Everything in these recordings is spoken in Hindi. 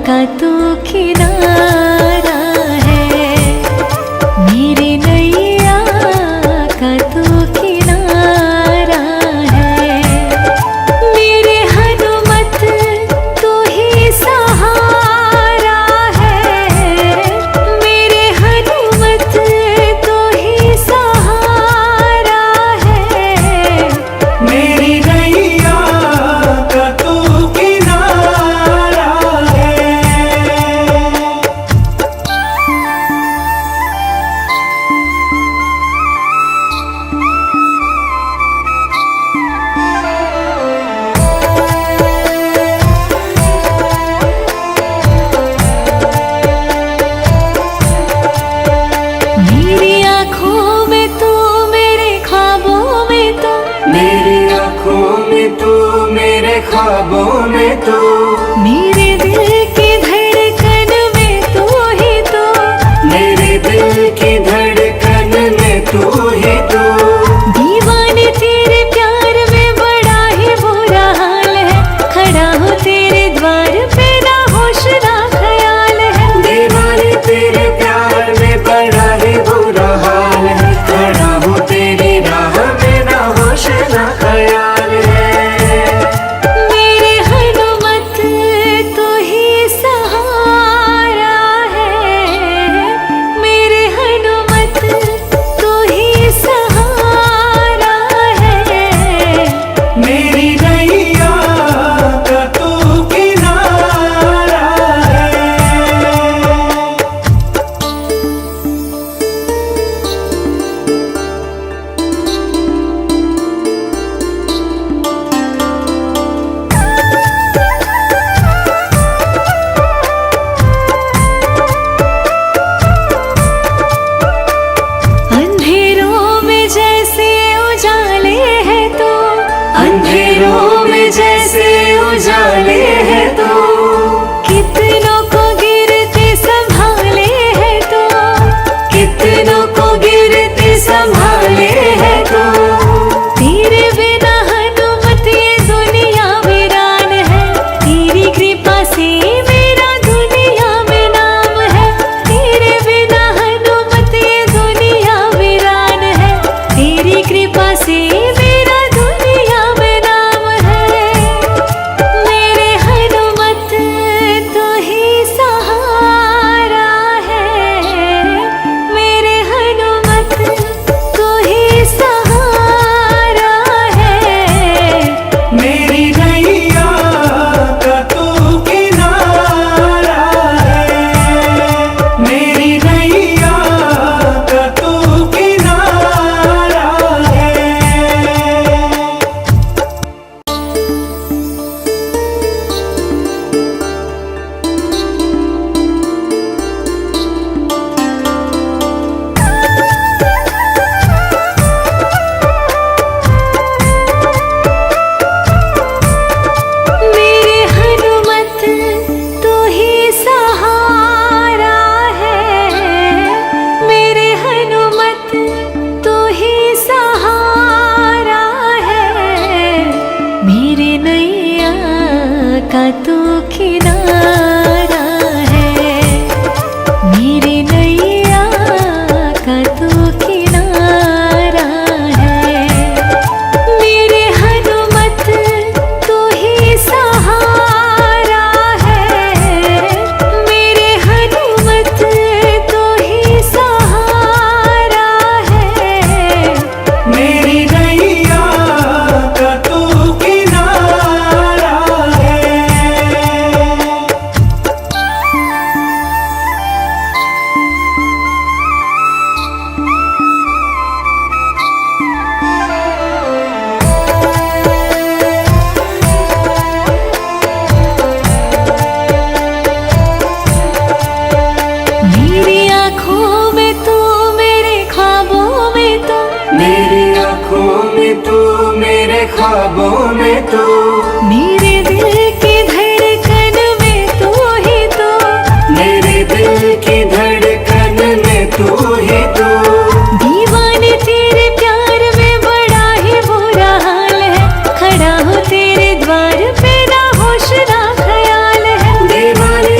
का तू किनारा है, मेरी नैया का तू किनारा है। मेरे हनुमत तू ही सहारा है, मेरे हनुमत तू ही सहारा है। मेरी नैया का तू किनारा है। मेरी आँखों में तू, मेरे ख्वाबों में तू, मेरी आँखों में तू, मेरे ख्वाबों में तू, मेरे दिल की धड़कन में तू ही तू, मेरे दिल की धड़कन में तू ही तू। दीवाने तेरे प्यार में बड़ा ही बुरा हाल है, खड़ा हूँ तेरे द्वार पे ना होश ना ख्याल है। दीवाने तेरे प्यार में बड़ा ही बुरा हाल है, खड़ा हूँ तेरी राह में ना होश ना ख्याल है। मेरे हनुमत तू ही सहारा है, मेरे हनुमत तू ही सहारा है। मेरी नैया का तू किनारा है। अंधेरों में जैसे उजाले है तो, अंधेरों में जैसे उजाले हैं तो, कितनों को गिरते संभाले है तो, कितनों को गिरते संभाले हैं तो। तेरे बिना हनुमत ये दुनिया वीरान है, तेरी कृपा से मेरा दुनिया में नाम है। तेरे बिना हनुमत ये दुनिया वीरान है, तेरी कृपा से मेरा दुनिया में नाम है। मेरे हनुमत तू ही सहारा है, मेरे हनुमत तू ही सहारा है। मेरी नैया का तू किनारा है। मेरी नैया का तू किनारा है। मेरे हनुमत तू ही सहारा है, मेरे हनुमत तू ही सहारा है। मेरे नैया का तू किनारा है, मेरे नैया का तू किनारा है। मेरे हनुमत तू ही सहारा है, मेरे हनुमत तू ही सहारा है। मेरी नैया का तू किनारा है। मेरी आँखों में तू, मेरे ख्वाबों में तू, मेरी आँखों में तू, मेरे ख्वाबों में तू, मेरे दिल की धड़कन में तू ही तू, मेरे दिल की धड़कन में तू ही तू। दीवाने तेरे प्यार में बड़ा ही बुरा हाल है, खड़ा हूँ तेरे द्वार पे ना होश ना ख्याल है। दीवाने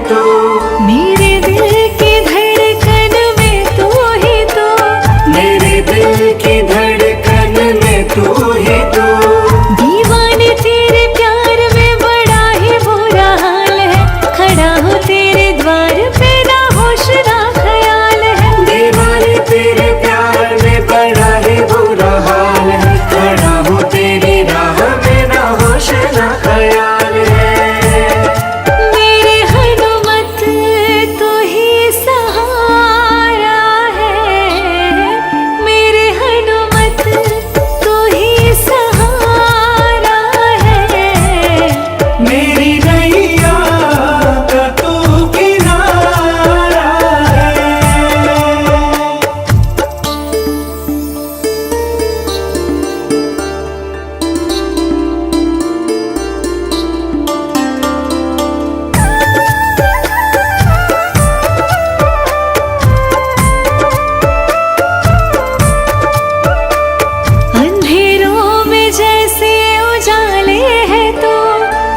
तू, मेरे दिल की धड़कन में तू ही तो, मेरे दिल की धड़कन में तू ही तू। दीवाने तेरे प्यार में बड़ा ही बुरा हाल है, खड़ा हूँ तेरे द्वार पे ना होश ना ख्याल है। दीवाने तेरे प्यार में बड़ा ही बुरा हाल है, खड़ा हूँ तेरी राह में ना होश ना ख्याल है। मेरे हनुमत तू ही सहारा है, मेरे हनुमत तू ही सहारा है। मेरी नैया का तू किनारा है। अंधेरों में जैसे उजाले हैं तो,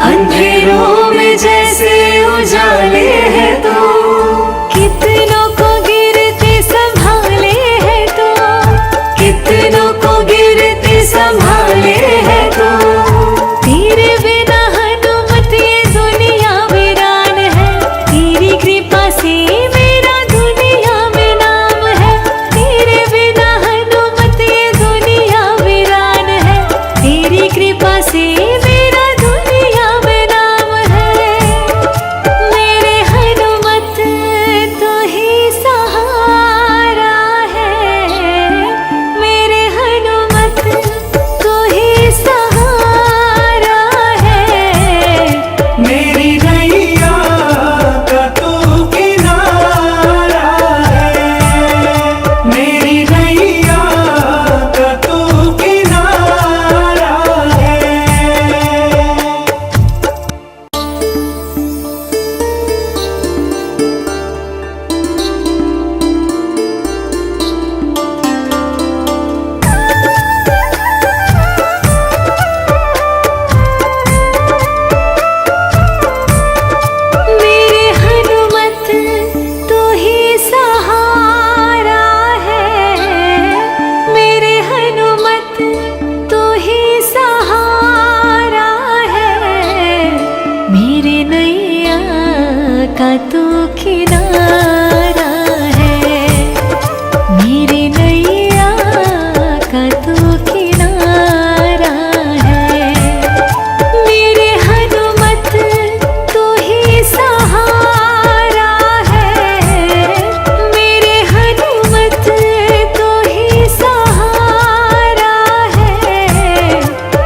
अंधेरों में जैसे उजाले हैं तो, कितनों को गिरते संभाले हैं तो, कितनों को गिरते संभाले हैं तो। तेरे बिना हनुमत ये दुनिया वीरान है, तेरी कृपा से मेरा दुनिया में नाम है। तेरे बिना हनुमत ये दुनिया वीरान है, तेरी कृपा से मेरा दुनिया में नाम है। मेरे हनुमत तो ही सहारा है, मेरे हनुमत तो ही सहारा है। मेरी नैया का तू किनारा है, मेरी नैया का तू किनारा है। मेरे हनुमत तो ही सहारा है, मेरे हनुमत तो ही सहारा है। मेरे नैया का तू किनारा है, मेरे नैया का तू किनारा है। मेरे हनुमत तू ही सहारा है, मेरे हनुमत तू ही सहारा है।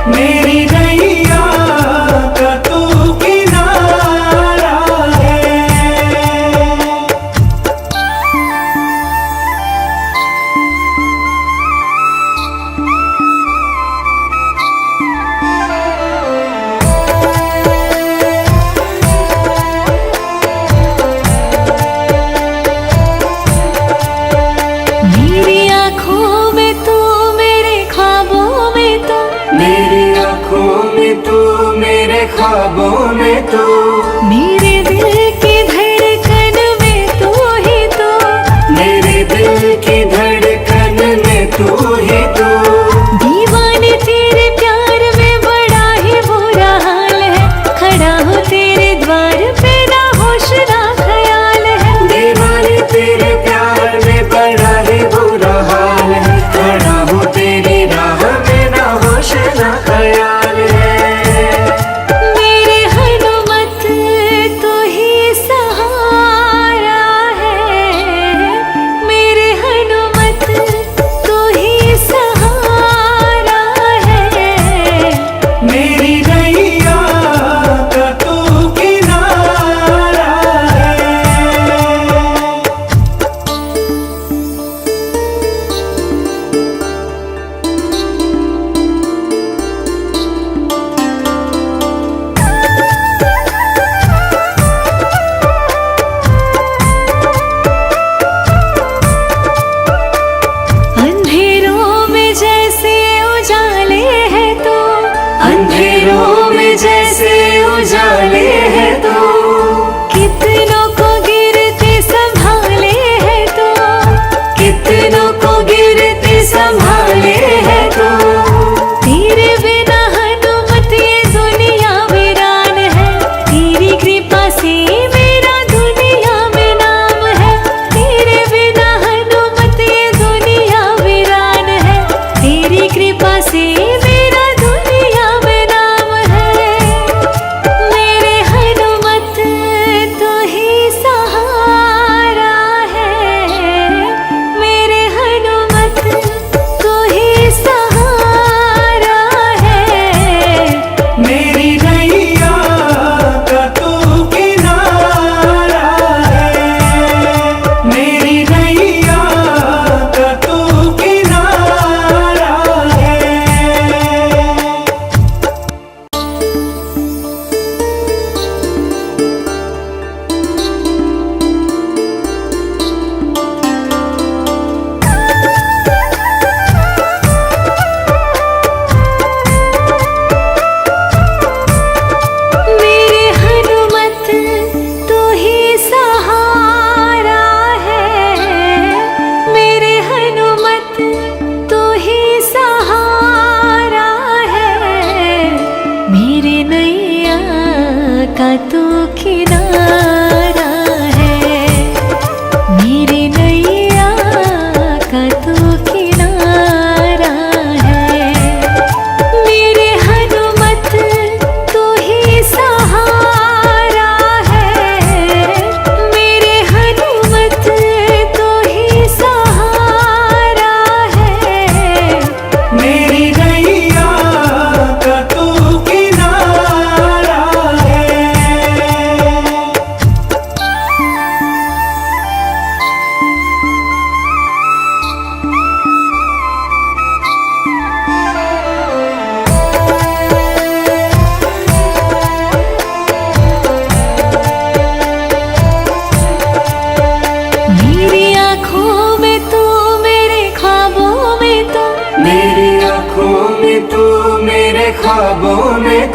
मेरी नैया का तू किनारा है। मेरी आँखों में तू, मेरे ख्वाबों में तू, मेरी आँखों में तू, मेरे ख्वाबों में तू, मेरे दिल की धड़कन में तू ही तो, मेरे दिल की धड़कन में तू ही तू। दीवाने तेरे प्यार में बड़ा ही बुरा हाल है, खड़ा हूँ तेरे द्वार पे ना होश ना ख्याल है। दीवाने तेरे प्यार में बड़ा ही बुरा हाल है, खड़ा हूँ तेरी राह में ना होश ना ख्याल है। मेरे हनुमत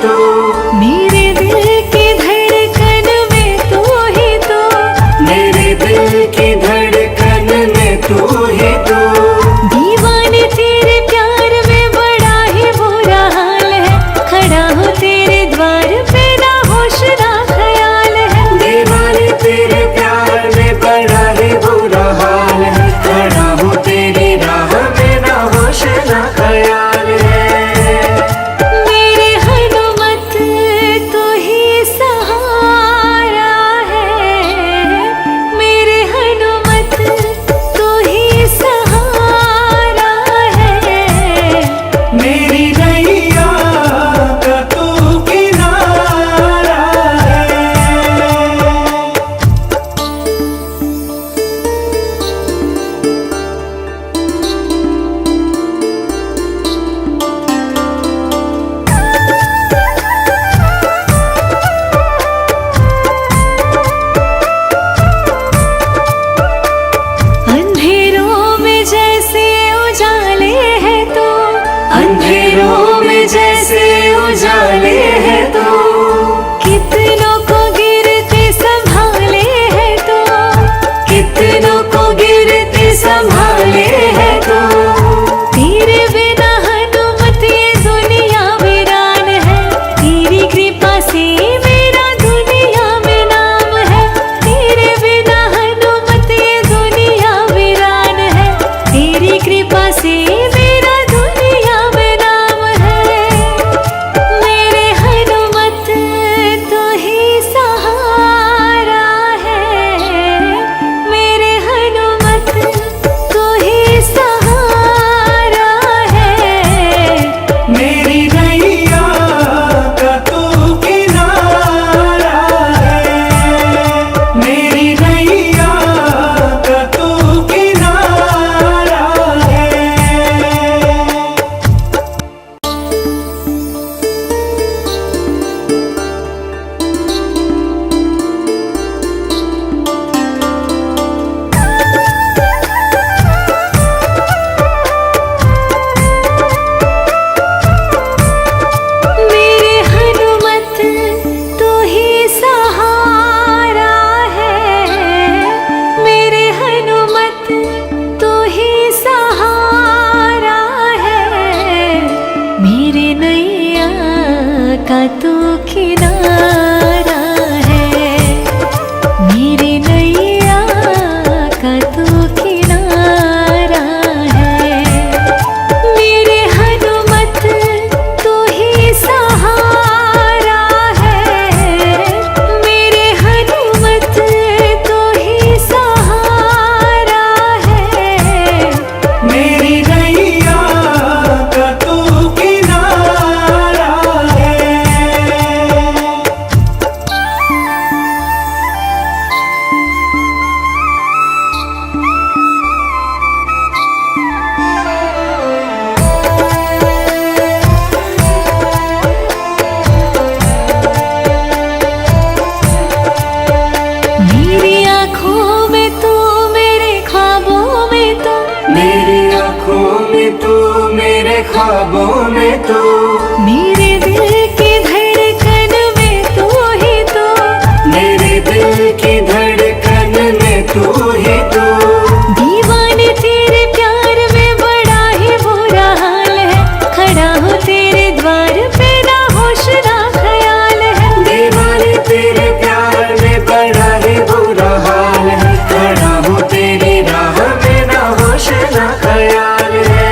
तू, मेरे दिल की धड़कन में तू ही तू, मेरे दिल की धड़कन में तू ही तू। दीवाने तेरे प्यार में बड़ा ही बुरा हाल है, खड़ा हूँ तेरे द्वार पे ना होश ना ख्याल है। दीवाने तेरे प्यार में बड़ा ही बुरा हाल है, खड़ा हूँ तेरी राह में ना होश ना ख्याल है। मेरे हनुमत तू ही सहारा है, मेरे हनुमत तू ही सहारा है। मेरी नैया का तू किनारा है। अंधेरों में जैसे उजाले हैं तो, अंधेरों में जैसे उजाले हैं तो, कितनों को गिरते संभाले हैं तो, कितनों को गिरते संभाले हैं तो। तेरे बिना हनुमत ये दुनिया वीरान है, तेरी कृपा से मेरा दुनिया में नाम है। तेरे बिना हनुमत ये दुनिया वीरान है, तेरी कृपा से मेरा दुनिया में नाम है। मेरे हनुमत तू ही सहारा है, मेरे हनुमत तू ही सहारा है। मेरी नैया का तू किनारा है, मेरी नैया का तू किनारा है। मेरे हनुमत तू ही सहारा है, मेरे हनुमत तू ही सहारा है। मेरे नैया का तू किनारा है, मेरे नैया का तू किनारा है। मेरे हनुमत तू ही सहारा है, मेरे हनुमत तू ही सहारा है। मेरी नैया का तू किनारा है। मेरी आँखों में तू, मेरे ख्वाबों में तू, मेरी आँखों में तू, मेरे ख्वाबों में तू, मेरे दिल की धड़कन में तू ही तू, मेरे दिल की धड़कन में तू ही तू। दीवाने तेरे प्यार में बड़ा ही बुरा हाल है, खड़ा हूँ तेरे द्वार पे ना होश ना ख्याल है। दीवाने तेरे प्यार में बड़ा ही बुरा हाल है, खड़ा हूँ तेरी राह में ना होश ना ख्याल है।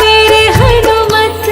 मेरे हनुमत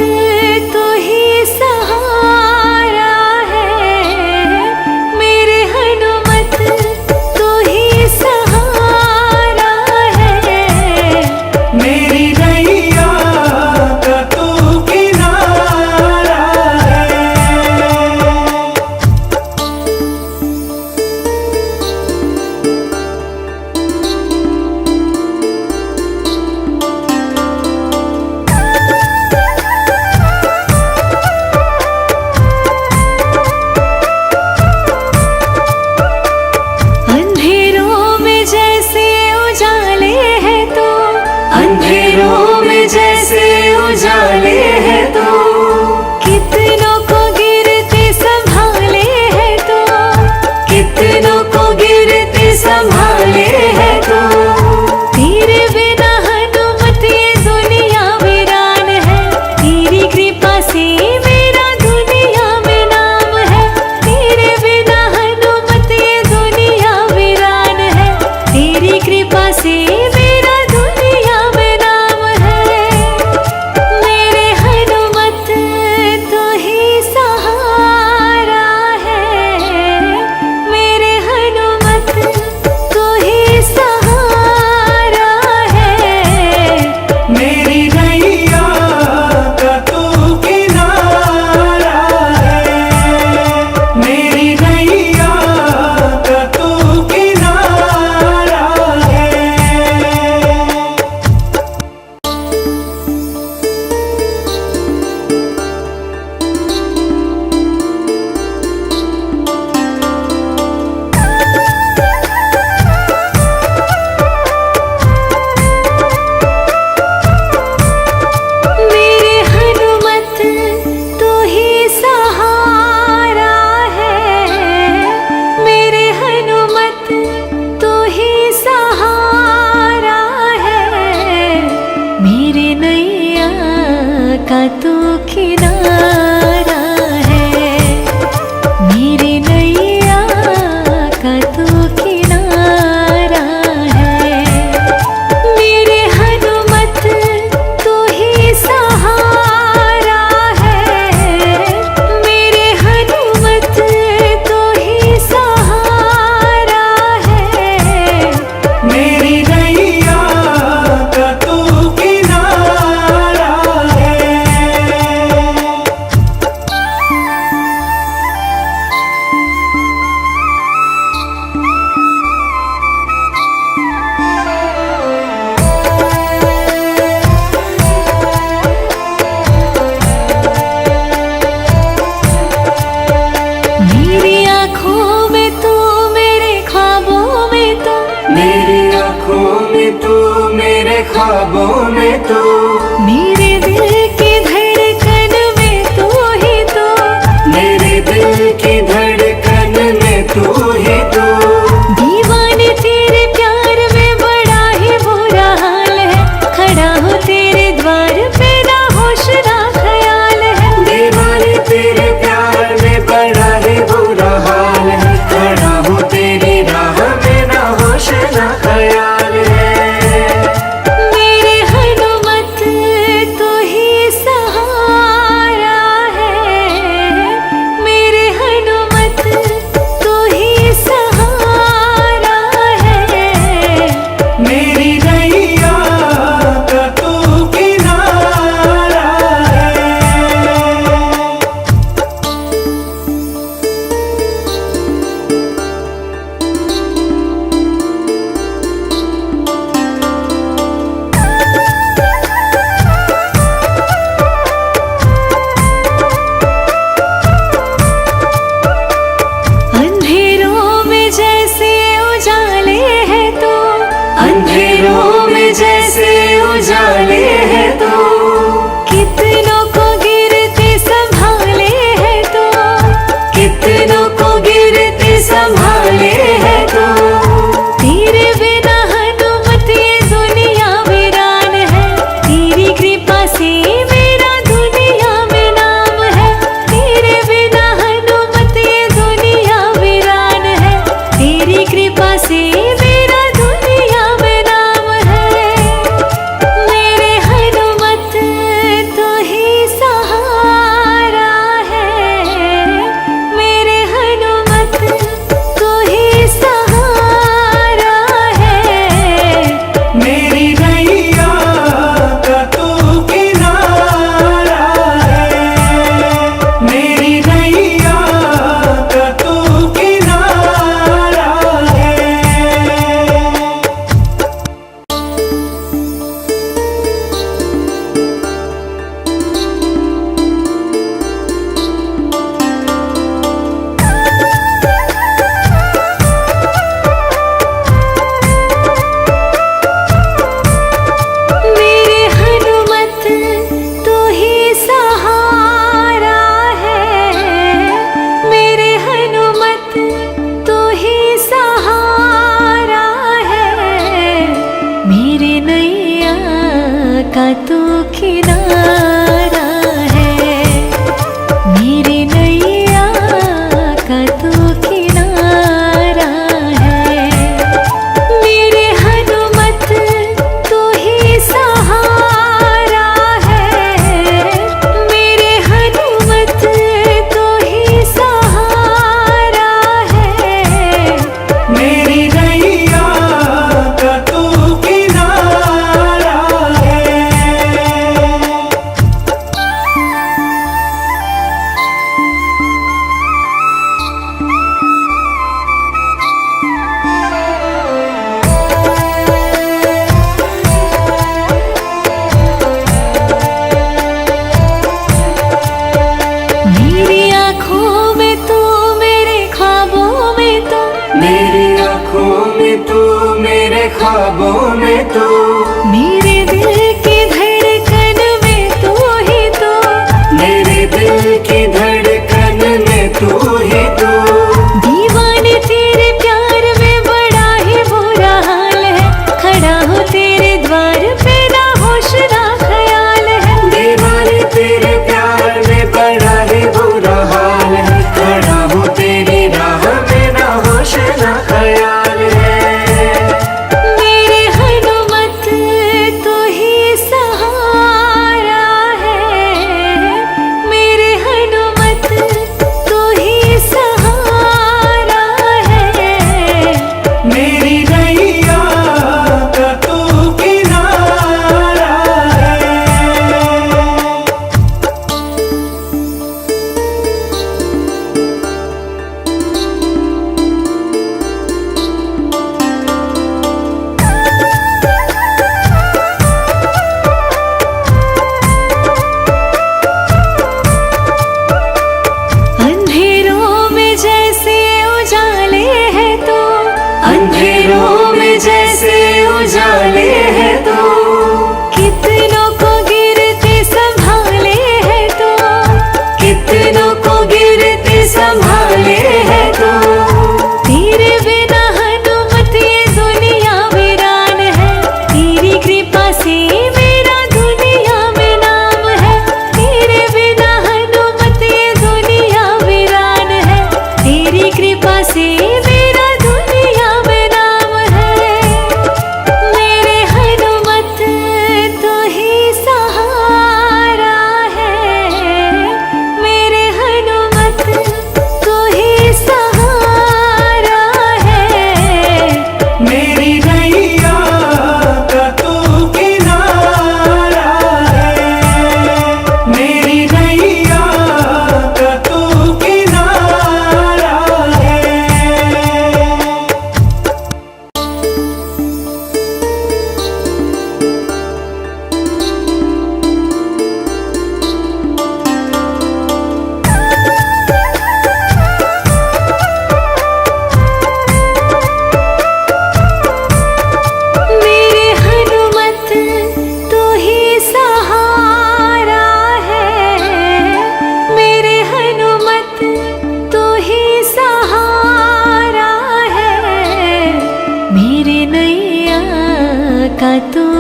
का तू किनारा है, मेरे नैया का तू किनारा है। मेरे हनुमत तू ही सहारा है, मेरे हनुमत तू ही सहारा है। मेरी नैया का तू किनारा है। मेरी आँखों में तू, मेरे ख्वाबों में तू, मेरी आँखों में तू, मेरे ख्वाबों में तू, मेरे दिल की धड़कन में तू ही तू, मेरे दिल की धड़कन में तू ही तू। दीवाने तेरे प्यार में बड़ा ही बुरा हाल है, खड़ा हूँ तेरे द्वार पे ना होश ना ख्याल है। दीवाने तेरे प्यार में बड़ा ही बुरा हाल है, खड़ा हूँ तेरी राह में ना होश ना ख्याल है। मेरे हनुमत तू ही सहारा है, मेरे हनुमत तू ही सहारा है। मेरी नैया का तू किनारा है। अंधेरों में जैसे उजाले है तो, अंधेरों में जैसे उजाले है तो, कितनों को गिरते संभाले है तो, कितनों को गिरते संभाले है तो। तेरे बिना हनुमत ये दुनिया वीरान है, तेरी कृपा से मेरा दुनिया में नाम है। तेरे बिना हनुमत ये दुनिया वीरान है, तेरी कृपा से मेरा दुनिया में नाम है। मेरे हनुमत तू ही सहारा है, मेरे हनुमत तू ही सहारा है। मेरी नैया का तू किनारा है। मेरी नैया का तू किनारा है। मेरे हनुमत तू ही सहारा है, मेरे हनुमत तू ही सहारा है। मेरे नैया का तू किनारा है, मेरे नैया का तू किनारा है। मेरे हनुमत तू ही सहारा है, मेरे हनुमत तू ही सहारा है। मेरी नैया का तू किनारा है।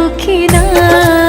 किनारे।